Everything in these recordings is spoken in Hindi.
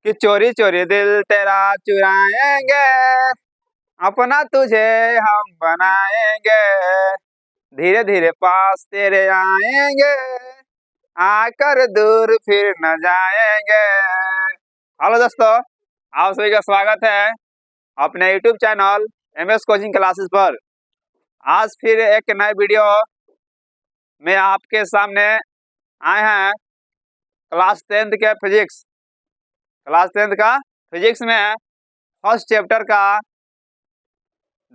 कि चोरी चोरी दिल तेरा चुराएंगे, अपना तुझे हम बनाएंगे, धीरे धीरे पास तेरे आएंगे, आकर दूर फिर न जाएंगे। हेलो दोस्तों, आप सभी का स्वागत है अपने YouTube channel MS coaching classes पर। आज फिर एक नए वीडियो में आपके सामने आए हैं। क्लास 10th के फिजिक्स, क्लास 10th का फिजिक्स में फर्स्ट चैप्टर का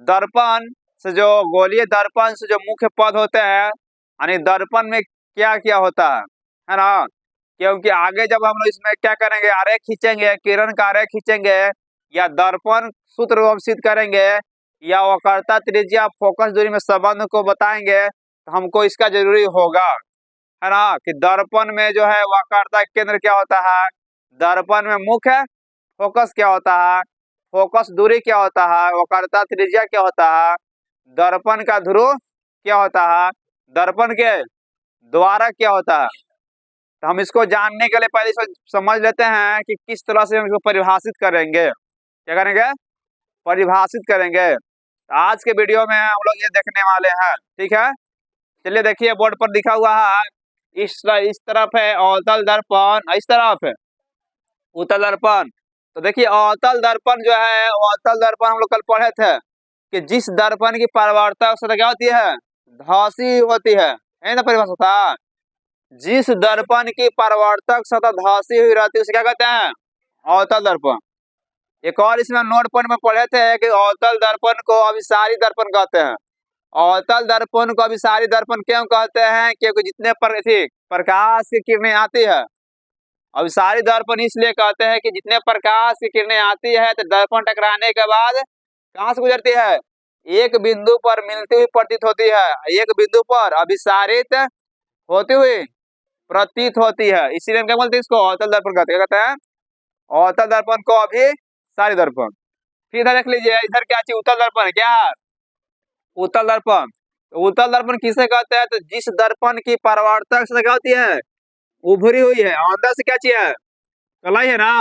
दर्पण से जो गोलीय दर्पण से जो मुख्य पद होते हैं, यानी दर्पण में क्या क्या होता है ना। क्योंकि आगे जब हम लोग इसमें क्या करेंगे, आरेख खींचेंगे, किरण का आरेख खींचेंगे, या दर्पण सूत्र सिद्ध करेंगे, या वक्रता त्रिज्या फोकस दूरी में संबंध को बताएंगे, तो हमको इसका जरूरी होगा, है ना, कि दर्पण में जो है वक्रता केंद्र क्या होता है, दर्पण में मुख्य फोकस क्या होता है, फोकस दूरी क्या होता है, वक्रता त्रिज्या क्या होता है, दर्पण का ध्रुव क्या होता है, दर्पण के द्वारा क्या होता है। तो हम इसको जानने के लिए पहले इसको समझ लेते हैं कि किस तरह से हम इसको परिभाषित करेंगे। क्या करेंगे? परिभाषित करेंगे। आज के वीडियो में हम लोग ये देखने वाले हैं, ठीक है। चलिए देखिए, बोर्ड पर लिखा हुआ है, इस तरफ है अवतल दर्पण, इस तरफ है उत्तल दर्पण। तो देखिए, अवतल दर्पण जो है, अवतल दर्पण हम लोग कल पढ़े थे कि जिस दर्पण की परावर्तक सतह क्या होती है, धसी होती है ना, परिभाषा था। जिस दर्पण की परावर्तक सतह धसी हुई रहती है उसे क्या कहते हैं, अवतल दर्पण। एक और इसमें नोट पॉइंट में पढ़े थे कि अवतल दर्पण को अभिसारी दर्पण कहते हैं। अवतल दर्पण को अभिसारी दर्पण क्यों कहते हैं? क्योंकि जितने प्रकाश की किरणें आती है, अभिसारी दर्पण इसलिए कहते हैं कि जितने प्रकाश की किरणें आती है तो दर्पण टकराने के बाद कहां से गुजरती है, एक बिंदु पर मिलती हुई प्रतीत होती है, एक बिंदु पर अभिसारित होती हुई प्रतीत होती है, इसीलिए हम क्या बोलते हैं, इसको अवतल दर्पण कहते हैं। क्या कहते हैं? अवतल दर्पण को अभिसारी दर्पण। फिर इधर देख लीजिए, इधर क्या चीज, उत्तल दर्पण। क्या उत्तल दर्पण? तो उत्तल दर्पण किसे कहते हैं? तो जिस दर्पण की परावर्तक सतह क्या होती है, उभरी हुई है, अंदर से क्या चीज है, कलाई है ना।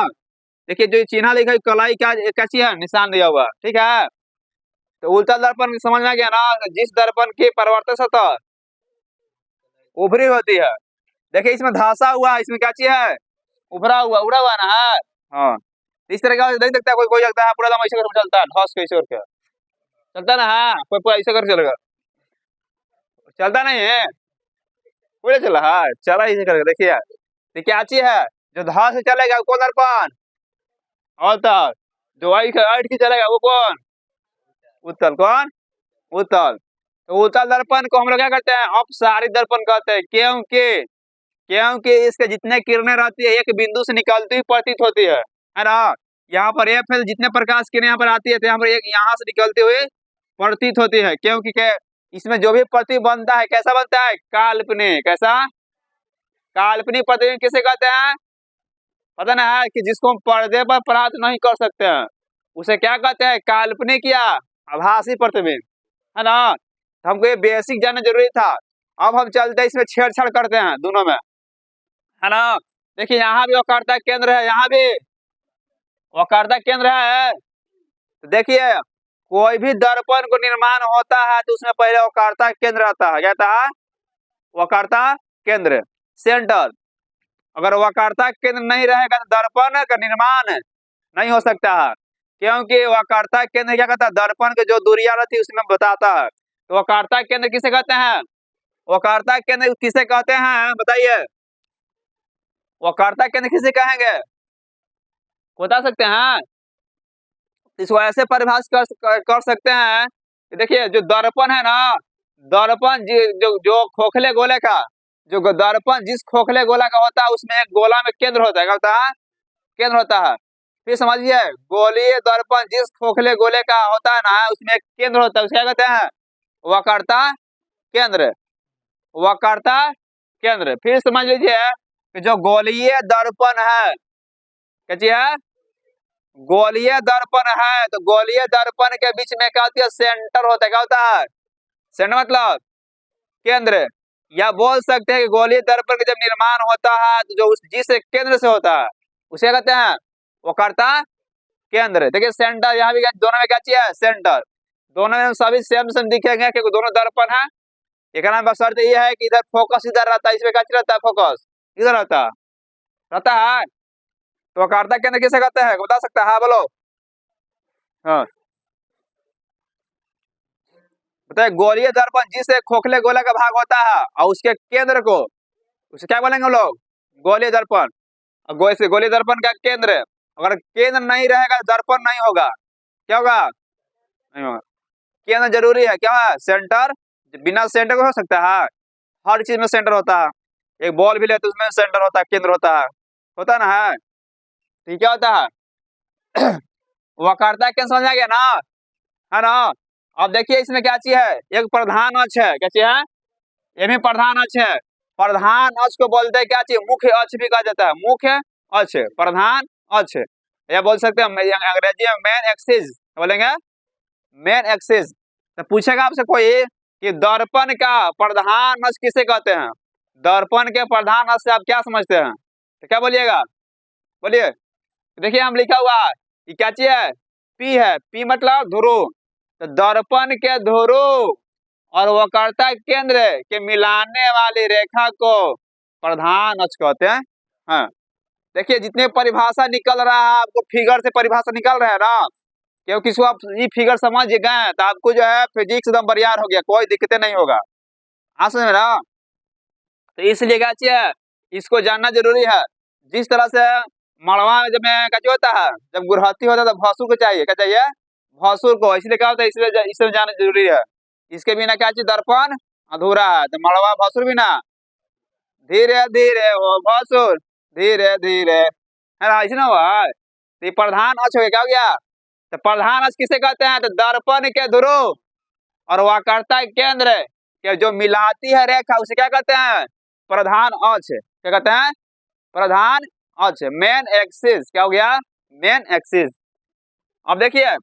देखिए जो चिन्ह लिखा है कलाई, क्या क्या चीज है, निशान दिया हुआ, ठीक है। तो उत्तल दर्पण समझ में गया ना, जिस दर्पण की परावर्तक सतह उभरी होती है। देखिए इसमें धंसा हुआ, इसमें क्या चीज है, उभरा हुआ, उड़ा हुआ ना है। हाँ, इस तरह का नहीं देखता कोई, कोई लगता है पूरा दम ऐसे करके चलता है, धस के ऐसे करके चलता ना है, कोई पूरा ऐसे करके चलेगा, चलता नहीं है, पूरा चला है, चला ऐसे करके। देखिए ये क्या चीज है, जो धस से चलेगा वो कौन दर्पण, अवतल। जो ऐठ के चलेगा वो कौन, उत्तल। कौन? उत्तल। तो उत्तल दर्पण को हम लोग क्या करते हैं, अपसारी दर्पण कहते हैं। क्योंकि इसके जितने किरणें रहती है एक बिंदु से निकलती हुई प्रतीत होती है ना। यहाँ पर एफ है, जितने प्रकाश किरणें यहाँ पर आती है तो यहाँ पर एक यहाँ से निकलती हुई प्रतीत होती है। क्योंकि इसमें जो भी प्रतिबिंब बनता है कैसा बनता है, काल्पनिक। कैसा? काल्पनिक प्रतिबिंब किसे कहते हैं, पता ना है, कि जिसको हम पर्दे पर प्राप्त नहीं कर सकते हैं उसे क्या कहते हैं, काल्पनिक या आभासी प्रतिबिंब, है ना। हमको ये बेसिक जानना जरूरी था। अब हम चलते हैं इसमें छेड़छाड़ करते हैं दोनों में, है ना। देखिए यहाँ भी वक्रता केंद्र है, यहाँ भी वक्रता केंद्र है। तो देखिए कोई भी दर्पण को निर्माण होता है तो उसमें पहले वक्रता केंद्र आता है। क्या था? वक्रता केंद्र, सेंटर। अगर वक्रता केंद्र नहीं रहेगा तो दर्पण का निर्माण नहीं हो सकता है। क्योंकि वक्रता केंद्र क्या कहता है, दर्पण की जो दूरियां रहती है उसमें बताता है। तो वक्रता केंद्र किसे कहते हैं, वक्रता केंद्र किसे कहते हैं बताइए, वक्रता केंद्र किसे कहेंगे, बता सकते हैं? इसको ऐसे परिभाषित कर सकते हैं। देखिए जो दर्पण है ना, दर्पण जो जो खोखले गोले का, जो दर्पण जिस खोखले गोला का होता है उसमें एक गोला में केंद्र होता है। क्या होता है? केंद्र होता है। फिर समझिए, गोलीय दर्पण जिस खोखले गोले का होता है ना उसमें एक केंद्र होता है, उसे क्या कहते हैं, वक्रता केंद्र। वक्रता केंद्र। फिर समझ लीजिए कि जो गोलीय दर्पण है, क्या चीज है, गोलीय दर्पण है, तो गोलीय दर्पण के बीच में क्या होती है, सेंटर होता है। क्या होता है? सेंटर मतलब केंद्र। या बोल सकते हैं कि गोलीय दर्पण का जब निर्माण होता है तो जो जिस केंद्र से होता है उसे कहते हैं वक्रता केंद्र। देखिए सेंटर यहाँ भी दोनों में क्या चाहिए, सेंटर। दोनों में सभी सेम सेम दिखेंगे क्योंकि दोनों दर्पण है। एक नाम का शर्त ये है कि इधर फोकस इधर रहता है, इसमें क्या रहता है, फोकस इधर रहता है। तो वक्रता केंद्र किसे कहते हैं, बता सकता है, हाँ बोलो। हाँ बताइए, गोलीय दर्पण जिस खोखले गोले का भाग होता है और उसके केंद्र को उसे क्या बोलेंगे हम लोग, गोलीय दर्पण। गोलीय दर्पण का केंद्र, अगर केंद्र नहीं रहेगा दर्पण नहीं होगा। क्या होगा, नहीं होगा। केंद्र जरूरी है, क्या है, सेंटर। बिना सेंटर को हो सकता है, हर चीज में सेंटर होता है। एक बॉल भी लेते उसमें सेंटर होता है, केंद्र होता है ना, है। ठीक क्या होता है वक्रता केंद्र, समझ आ गया ना, है ना। अब देखिए इसमें क्या चीज है, एक प्रधान अक्ष है, क्या चीज है, ये भी प्रधान अक्ष है। प्रधान अक्ष को बोलते हैं क्या चीज, मुख्य अक्ष भी कहा जाता है, मुख्य अक्ष, प्रधान अक्ष। या बोल सकते हैं अंग्रेजी में मेन एक्सिस बोलेंगे, मेन एक्सिस। तो पूछेगा आपसे कोई कि दर्पण का प्रधान अक्ष किसे कहते हैं, दर्पण के प्रधान अक्ष से आप क्या समझते हैं, तो क्या बोलिएगा, बोलिए। देखिए हम लिखा हुआ है, ये क्या चीज है, पी है, पी मतलब ध्रुव। तो दर्पण के ध्रुव और वक्रता केंद्र के मिलाने वाली रेखा को प्रधान अक्ष कहते हैं। हाँ देखिए जितने परिभाषा निकल रहा है आपको, फिगर से परिभाषा निकल रहा है ना, क्योंकि इसको आप ये फिगर समझ गए तो आपको जो है फिजिक्स एकदम बरियार हो गया, कोई दिक्कतें नहीं होगा। समझ में ना, तो इसलिए क्या चाहिए, इसको जानना जरूरी है। जिस तरह से मड़वा जब में क्या होता है, जब गुरहथी होता है तो भसुर को चाहिए, क्या चाहिए, भसुर को। इसलिए क्या होता है, इसलिए जानना जरूरी है। इसके बिना क्या चाहिए, दर्पण अधूरा है। तो मड़वा भसुर बिना, धीरे धीरे हो भसुर, धीरे धीरे, है ना, ऐसे ना हुआ। तो ये प्रधान अक्ष हो गया, क्या हो गया, तो प्रधान अक्ष किसे कहते हैं, तो दर्पण के ध्रुव और वक्रता केंद्र के जो मिलाती है रेखा उसे क्या कहते हैं, प्रधान अक्ष। क्या कहते हैं, प्रधान अक्ष, मेन एक्सिस। क्या हो गया, मेन एक्सिस। अब देखिए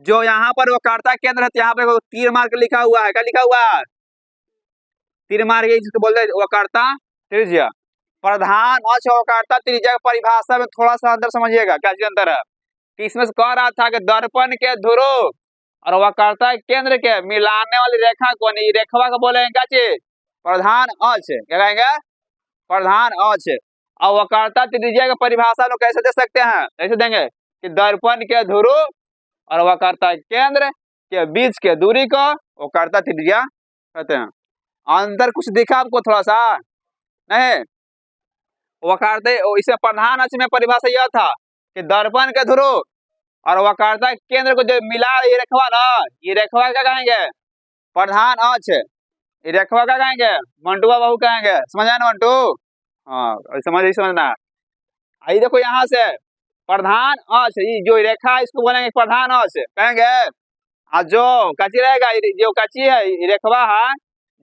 जो यहाँ पर वक्रता केंद्र है, यहाँ पे तीर मार के लिखा हुआ है, क्या लिखा हुआ है, तीर मार के, जिसको बोलते हैं वक्रता त्रिज्या। प्रधान अक्ष वक्रता त्रिज्या की परिभाषा में थोड़ा सा अंदर समझिएगा, क्या चीज अंदर है। कि इसमें से कह रहा था कि दर्पण के ध्रुव और वक्रता केंद्र के मिलाने वाली रेखा को, नहीं रेखवा को बोलेंगे क्या चीज, प्रधान अक्ष। क्या कहेंगे, प्रधान अक्ष। और वक्रता त्रिज्या की परिभाषा लोग कैसे दे सकते हैं, कैसे देंगे कि दर्पण के ध्रुव और वक्रता केंद्र के बीच के दूरी को वक्रता त्रिज्या कहते हैं। अंदर कुछ दिखा आपको थोड़ा सा, नहीं, वक्रता इसे प्रधान अक्ष में परिभाषा यह था कि दर्पण के ध्रुव और वक्रता केंद्र को जो मिला ये रेखवा ना, ये रेखवा क्या कहेंगे, प्रधान अक्ष। ये रेखवा क्या कहेंगे, मंटुआ बाबू कहेंगे, समझ आए ना मंटू, हाँ समझना। आई देखो यहाँ से प्रधान अक्ष, ये जो रेखा इसको बोलेंगे प्रधान अक्ष कहेंगे। और जो कच्ची रहेगा, जो कच्ची है रेखवा है,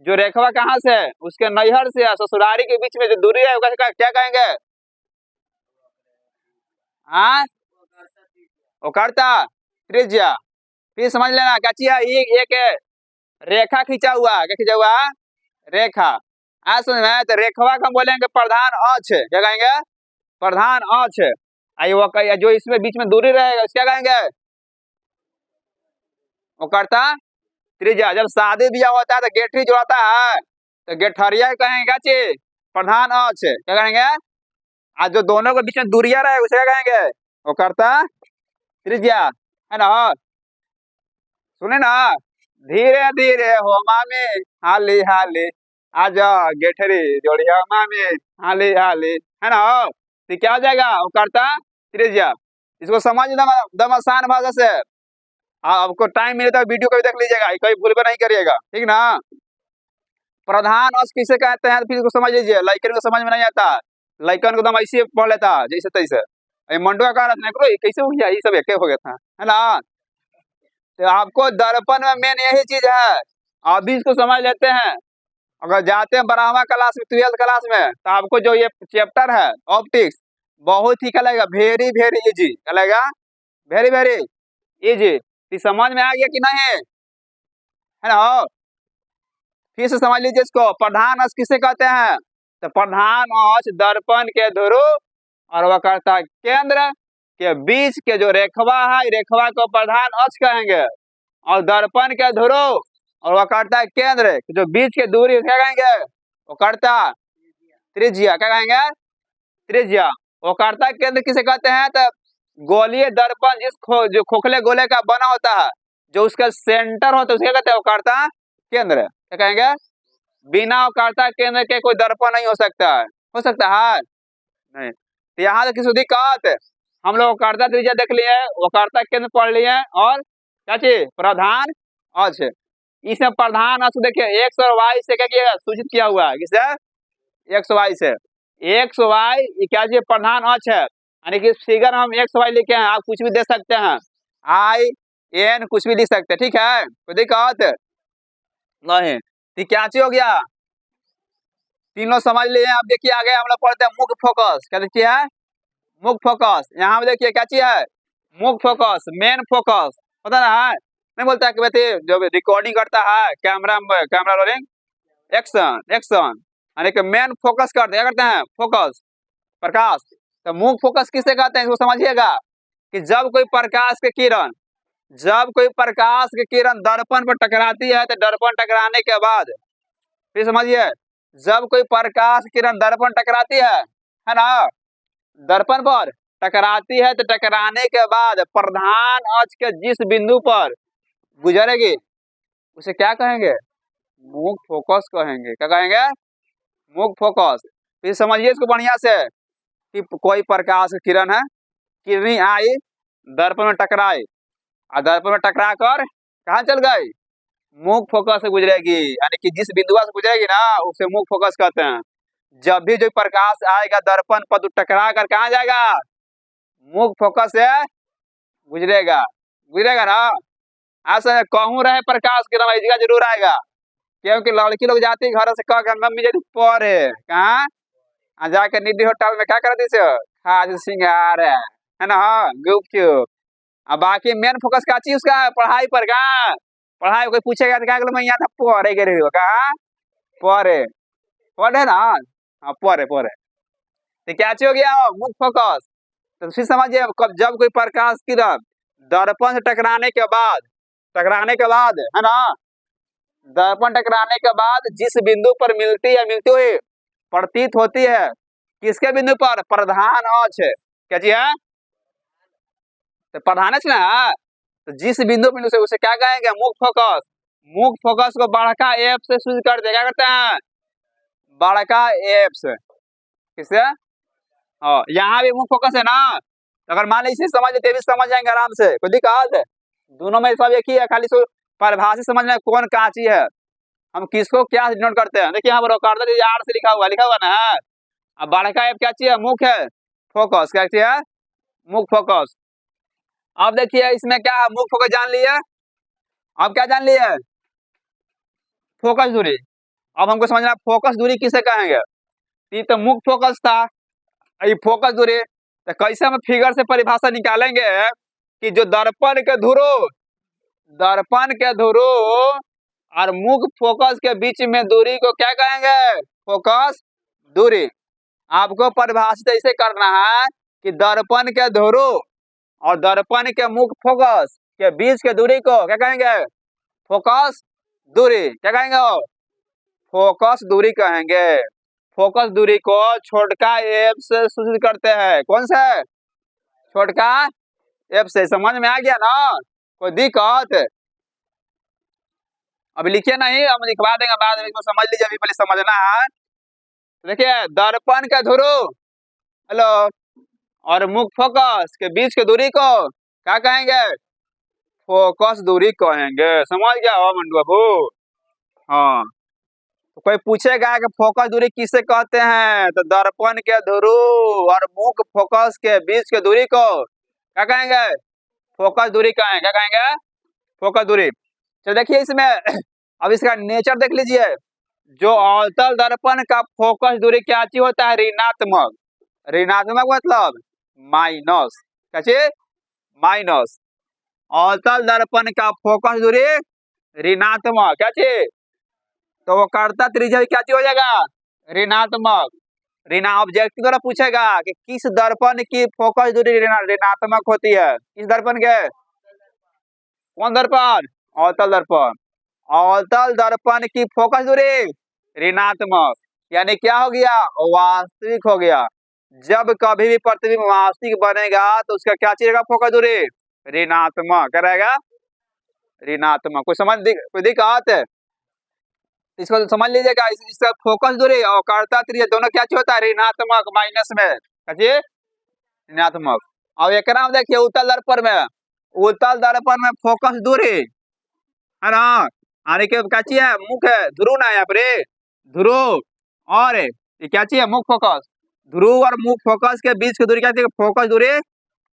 जो रेखवा कहाँ से, उसके नैहर से ससुरारी के बीच में जो दूरी है क्या कहेंगे, हाँ वक्रता त्रिज्या। फिर समझ लेना क्या चाहिए, एक रेखा खींचा हुआ, क्या खींचा हुआ, रेखा। आज समझ में, तो रेखवा का हम बोलेंगे प्रधान अक्ष, क्या कहेंगे, प्रधान अक्ष। वो जो इसमें बीच में दूरी रहेगा उसका कहेंगे वक्रता त्रिज्या। जब शादी ब्याह होता है तो गेठरी जोड़ता है तो गेठरिया कहेंगे क्या चीज, प्रधान अक्ष। क्या कहेंगे, आज जो दोनों के बीच में दूरिया रहे उसे क्या कहेंगे, वक्रता त्रिज्या, है ना। सुने ना, धीरे धीरे हो मामी, हाली हाली, आजा गेठरी जोड़िया मामी, हाली हाली, है ना। तो क्या हो जाएगा, वक्रता त्रिज्या। इसको समझ दम आसान भाषा से। आपको टाइम मिले तो वीडियो को भी देख लीजिएगा, कहीं भूल भी नहीं करिएगा, ठीक ना। प्रधान अक्ष किसे कहते हैं, फिर इसको समझ लीजिए। लइकन को समझ में नहीं आता, लइकन को दम ऐसे पढ़ लेता जैसे तैसे। मंडुआ कह रहा था कैसे हो गया, ये सब एक हो गया था, है ना। तो आपको दर्पण में मेन यही चीज है, अभी इसको समझ लेते हैं। अगर जाते हैं 12वां क्लास में, 12th क्लास में, तो आपको जो ये चैप्टर है ऑप्टिक्स बहुत ही क्या लगेगा, वेरी वेरी इजी, क्या लगेगा, वेरी वेरी इजी। समझ में आ गया कि नहीं, है ना। फिर से समझ लीजिए इसको, प्रधान अक्ष किसे कहते हैं, तो प्रधान अक्ष दर्पण के ध्रुव और वक्रता केंद्र के बीच के जो रेखवा है, रेखवा को प्रधान अक्ष कहेंगे, और दर्पण के ध्रुव और वक्रता केंद्र जो बीच की दूरी क्या कहेंगे, वक्रता त्रिज्या, क्या कहेंगे, त्रिज्या। वक्रता केंद्र किसे कहते हैं, तो गोलीय दर्पण जो खोखले गोले का बना होता है, जो उसका सेंटर होता है उसे क्या कहते हैं, वक्रता केंद्र। क्या कहेंगे, बिना वक्रता केंद्र के कोई दर्पण नहीं हो सकता है, हो सकता है नहीं। तो यहाँ तक किसी दिक्कत, हम लोग वक्रता त्रिज्या देख लिए, वक्रता केंद्र पढ़ लिए, और क्या चीज, प्रधान अक्ष। इसमें प्रधान अक्ष देखिए एक्स और वाई से क्या किया, सूचित किया हुआ है, किससे, एक्स वाई से। एक्स वाई ये क्या चीज, प्रधान अक्ष है, यानी कि फिगर हम एक्स वाई लिखे हैं, आप कुछ भी दे सकते हैं, आई एन कुछ भी लिख सकते हैं, ठीक है, कोई दिक्कत नहीं। तो क्या चीज हो गया, तीनों समझ लिए। आप देखिए आगे हम लोग पढ़ते हैं मुख्य फोकस, क्या देखिए है, मुख्य फोकस। यहाँ पे देखिए क्या चीज है, मुख्य फोकस, मेन फोकस, पता ना है, नहीं बोलता है कि बेटे जब रिकॉर्डिंग करता है camera camera rolling action action, यानी कि मेन फोकस करते क्या करते हैं, फोकस प्रकाश। तो मुख्य फोकस किसे कहते हैं, इसको समझिएगा कि जब कोई प्रकाश के किरण, जब कोई प्रकाश की किरण दर्पण पर टकराती है, तो दर्पण टकराने के बाद, फिर समझिए, जब कोई प्रकाश किरण दर्पण टकराती है ना, दर्पण पर टकराती है, तो टकराने के बाद प्रधान अक्ष के जिस बिंदु पर गुजरेगी उसे क्या कहेंगे, मुख्य फोकस कहेंगे। क्या कहेंगे, मुख्य फोकस। फिर समझिए इसको बढ़िया से कि कोई प्रकाश की किरण है, किरणी आई, दर्पण में टकराई, और दर्पण में टकरा कर कहाँ चल गई, मुख्य फोकस से गुजरेगी, यानी कि जिस बिंदु से गुजरेगी ना उसे मुख्य फोकस कहते हैं। जब भी जो प्रकाश आएगा दर्पण पर टकरा कर कहाँ जाएगा, मुख्य फोकस से गुजरेगा, गुजरेगा ना। ऐसा कहूँ रहे प्रकाश की रहा जगह जरूर आएगा, क्योंकि लड़की लोग जाती है घर से कह कर मम्मी जी पढ़े कहाँ, जाकर निधि होटल में क्या करती से खाद सिंगार है ना, गुपचुप। अब बाकी मेन फोकस क्या चीज उसका, पढ़ाई पर, कहाँ पढ़ाई, कोई पूछेगा तो क्या मैं यहाँ था पढ़े के रही हो, कहाँ पढ़े, पढ़े ना, हाँ पढ़े पढ़े। तो क्या चीज हो गया, मुख्य फोकस। तो फिर समझिए जब कोई प्रकाश किरण दर्पण से टकराने के बाद, टकराने के बाद है ना, दर्पण टकराने के बाद जिस बिंदु पर मिलती है, मिलती हुई प्रतीत होती है, किसके बिंदु पर, प्रधान अक्ष, क्या जी है, तो प्रधान अक्ष ना, तो जिस बिंदु पर उसे क्या कहेंगे, मुख्य फोकस। मुख्य फोकस को बड़का एफ से सूचित करते हैं, क्या करते हैं, बड़का एफ से, किससे, हाँ यहाँ भी मुख्य फोकस है ना, अगर मान लीजिए समझ लेते भी समझ जाएंगे आराम से, कोई दिक्कत है, दोनों में सब एक ही है, खाली परिभाषित समझना कौन कहाँ चीज है, हम किसको क्या नोट करते हैं। देखिए यहाँ पर आर से लिखा हुआ ना, अब बड़का एफ क्या चीज है, मुख्य है फोकस, क्या चीज है, मुख्य फोकस। अब देखिए इसमें क्या है, मुख्य फोकस जान लिया, अब क्या जान लिया, फोकस दूरी। अब हमको समझना फोकस दूरी किसे कहेंगे, ये तो मुख्य फोकस था, ये फोकस दूरी। तो कैसे हम फिगर से परिभाषा निकालेंगे कि जो दर्पण के ध्रुव, दर्पण के ध्रुव और मुख्य फोकस के बीच में दूरी को क्या कहेंगे, फोकस दूरी। आपको परिभाषित ऐसे करना है कि दर्पण के ध्रुव और दर्पण के मुख्य फोकस के बीच के दूरी को क्या कहेंगे, फोकस दूरी, क्या कहेंगे, फोकस दूरी कहेंगे। फोकस दूरी को छोटका एफ से सूचित करते हैं, कौन सा, छोटका एफ से। समझ में आ गया ना, कोई दिक्कत, अभी लिखिए नहीं, हम लिखवा देंगे बाद में, समझ लीजिए, अभी पहले समझना है। देखिए दर्पण के ध्रुव, हेलो, और मुख्य फोकस के बीच की दूरी को क्या कहेंगे, फोकस दूरी कहेंगे। समझ गया हो मंडू बाबू, हाँ। तो कोई पूछेगा कि फोकस दूरी किसे कहते हैं, तो दर्पण के ध्रुव और मुख्य फोकस के बीच की दूरी को क्या कहेंगे, फोकस दूरी कहेंगे, क्या कहेंगे, फोकस दूरी। तो देखिए इसमें अब इसका नेचर देख लीजिए, जो अवतल दर्पण का फोकस दूरी क्या चीज होता है, ऋणात्मक, ऋणात्मक मतलब माइनस, क्या चीज, माइनस। अवतल दर्पण का फोकस दूरी ऋणात्मक, क्या चीज, तो वो कर्ता त्रिज्या क्या चीज हो जाएगा, ऋणात्मक। ऑब्जेक्टिव द्वारा पूछेगा कि किस दर्पण की फोकस दूरी ऋणात्मक होती है। किस दर्पण के? कौन दर्पण? अवतल दर्पण। अवतल दर्पण की फोकस दूरी ऋणात्मक, यानी क्या हो गया? वास्तविक हो गया। जब कभी भी प्रतिबिंब वास्तविक बनेगा तो उसका क्या चीज रहेगा? फोकस दूरी ऋणात्मक। क्या रहेगा? ऋणात्मक। कोई दिक्कत है? इसको तो समझ लीजिएगा। इसका फोकस दूरी और कर्ता त्रिज्या दोनों क्या चीज होता है? ऋणात्मक, माइनस में क्या ऋणात्मक। अब एक नाम देखिए उत्तल दर्पण में, उत्तल दर्पण में फोकस दूरी है ना, आने के क्या चीज है? मुख्य ध्रुव ना यहाँ पर ध्रुव, और ये क्या चीज है? मुख्य फोकस। ध्रुव और मुख्य फोकस के बीच की दूरी क्या चीज? फोकस दूरी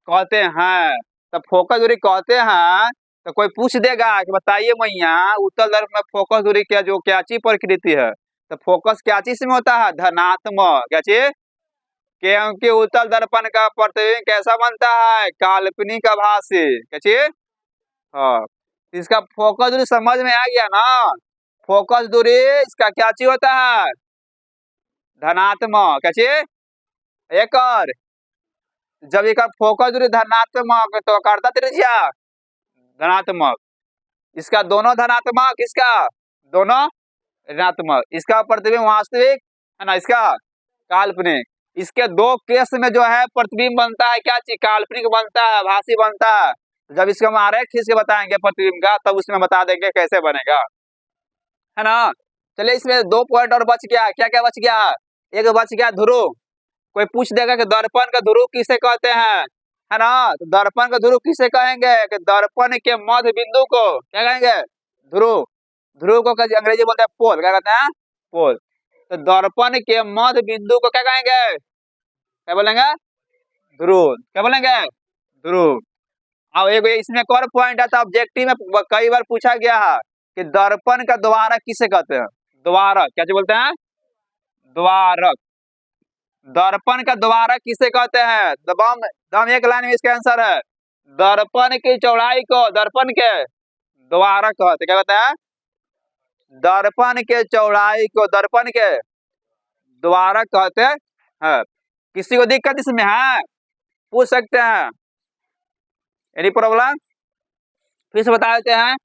कहते हैं। तो फोकस दूरी कहते हैं तो कोई पूछ देगा कि बताइए भैया उत्तल दर्पण में फोकस दूरी क्या जो क्या चीज प्रकृति है? तो फोकस क्या चीज में होता है? धनात्मक। क्या चीज? क्योंकि उत्तल दर्पण का प्रतिबिंब कैसा बनता है? काल्पनिक आभासी। क्या चीज? हाँ, इसका फोकस दूरी समझ में आ गया ना? फोकस दूरी इसका क्या चीज होता है? धनात्मक। क्या चीज? एक और, जब इसका फोकस दूरी धनात्मक तो कर्ता त्रिज्या धनात्मक, इसका दोनों धनात्मक, इसका दोनों ऋणात्मक। इसका प्रतिबिंब वास्तविक है ना, इसका काल्पनिक। इसके दो केस में जो है प्रतिबिंब बनता है क्या चीज? काल्पनिक बनता है, आभासी बनता है। जब इसको हम आरेख खींच के बताएंगे प्रतिबिंब का तब उसमें बता देंगे कैसे बनेगा, है ना। चलिए इसमें 2 पॉइंट और बच गया। क्या क्या बच गया? एक बच गया ध्रुव। कोई पूछ देगा कि दर्पण का ध्रुव किसे कहते हैं, है ना। तो दर्पण का ध्रुव किसे कहेंगे? कि दर्पण के मध्य बिंदु को क्या कहेंगे? ध्रुव। ध्रुव को अंग्रेजी बोलते हैं पोल। क्या कहते हैं? पोल। तो दर्पण के मध्य बिंदु को क्या कहेंगे? क्या बोलेंगे? ध्रुव। क्या बोलेंगे? ध्रुव। अब एक इसमें एक और पॉइंट आता है, ऑब्जेक्टिव में कई बार पूछा गया है कि दर्पण का द्वारक किसे कहते हैं? द्वारक। क्या बोलते हैं? द्वारक। दर्पण का द्वारक किसे कहते हैं? दम एक लाइन में इसका आंसर है दर्पण की चौड़ाई को दर्पण के द्वारक कहते। क्या कहते हैं? दर्पण के चौड़ाई को दर्पण के द्वारक कहते हैं। किसी को दिक्कत इसमें है? पूछ सकते हैं। Any problem? फिर से बता देते हैं।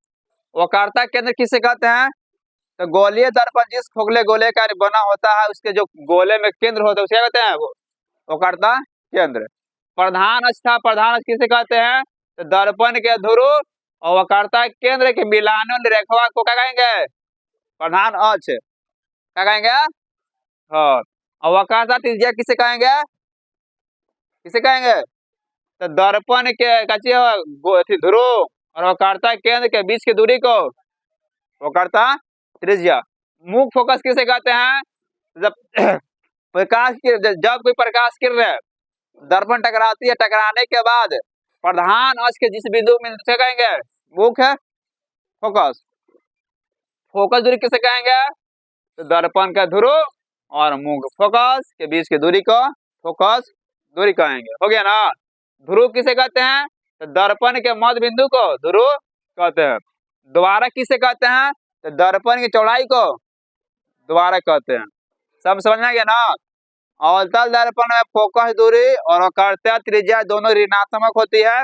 वक्रता केंद्र किसे कहते हैं? तो गोलीय दर्पण जिस खोखले गोले का बना होता है उसके जो गोले में केंद्र होता है उसे क्या कहते हैं? वक्रता केंद्र। प्रधान अक्ष था, प्रधान अक्ष किसे कहते हैं? तो दर्पण के ध्रुव और वक्रता केंद्र के मिलाने वाली रेखा को क्या कहेंगे? प्रधान अक्ष। क्या कहेंगे? हाँ। और वक्रता त्रिज्या किसे कहेंगे? किसे कहेंगे? तो दर्पण के ध्रुव और वक्रता केंद्र के बीच की दूरी को वक्रता त्रिज्या। मुख्य फोकस किसे कहते हैं? जब प्रकाश की जब कोई प्रकाश किरण दर्पण टकराती है, टकराने के बाद प्रधान अक्ष के जिस बिंदु में से कहेंगे मुख्य फोकस। फोकस दूरी किसे कहेंगे? तो दर्पण का ध्रुव और मुख्य फोकस के बीच की दूरी को फोकस दूरी कहेंगे। हो गया ना। ध्रुव किसे कहते हैं? तो दर्पण के मध्य बिंदु को ध्रुव कहते हैं। द्वारक किसे कहते हैं? तो दर्पण की चौड़ाई को द्वारक कहते हैं। सब समझ में आ गया ना। अवतल दर्पण में फोकस दूरी और वक्रता त्रिज्या दोनों ऋणात्मक होती है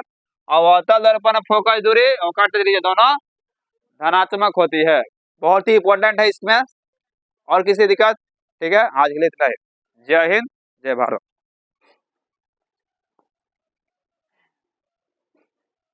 और अवतल दर्पण में फोकस दूरी और वक्रता त्रिज्या दोनों धनात्मक होती है। बहुत ही इंपॉर्टेंट है इसमें। और किसी दिक्कत? ठीक है, आज के लिए इतना ही। जय हिंद, जय भारत।